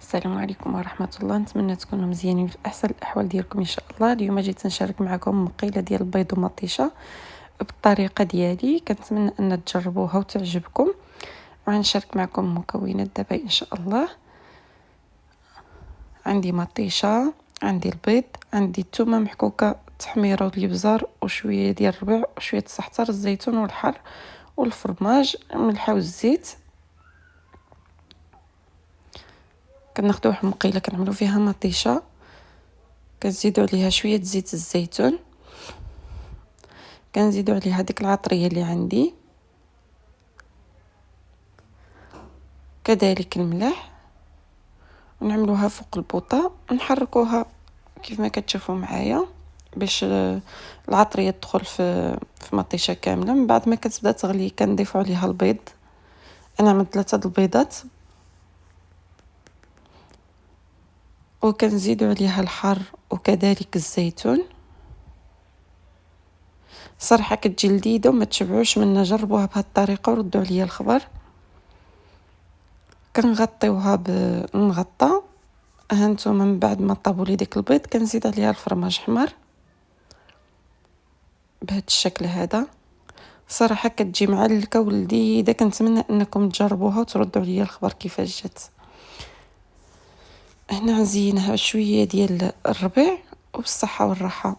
السلام عليكم ورحمة الله. نتمنى تكونوا مزيانين في احسن الاحوال ديالكم ان شاء الله. اليوم جيت نشارك معكم مقيله ديال البيض ومطيشه بالطريقه ديالي، كنتمنى ان تجربوها وتعجبكم. وغنشارك معكم المكونات دابا ان شاء الله. عندي مطيشه، عندي البيض، عندي الثومه محكوكه تحميره والابزار وشويه ديال الربيع وشويه الزعتر الزيتون والحر والفرماج الملح والزيت. كناخذوا واحد المقيله كنعملوا فيها مطيشه، كنزيدوا عليها شويه زيت الزيتون، كنزيدوا عليها ديك العطريه اللي عندي، كذلك الملح، ونعملوها فوق البوطه ونحركوها كيف ما كتشوفوا معايا باش العطريه تدخل في مطيشه كامله. من بعد ما كتبدا تغلي كنضيفوا عليها البيض. انا عملت 3 البيضات، وكنزيدوا عليها الحر وكذلك الزيتون. صراحه كتجي لذيذه وما تشبعوش منها، جربوها بهذه الطريقه وردوا عليا الخبر. كنغطيوها بالمغطى. هانتوما من بعد ما طابوا لي ديك البيض كنزيد عليها الفرماج حمر بهذا الشكل هذا. صراحه كتجي معلكه ولذيذه، كنتمنى انكم تجربوها وتردوا عليا الخبر كيفاش جات. هنا نزينها بشويه ديال الربيع وبالصحه والراحه.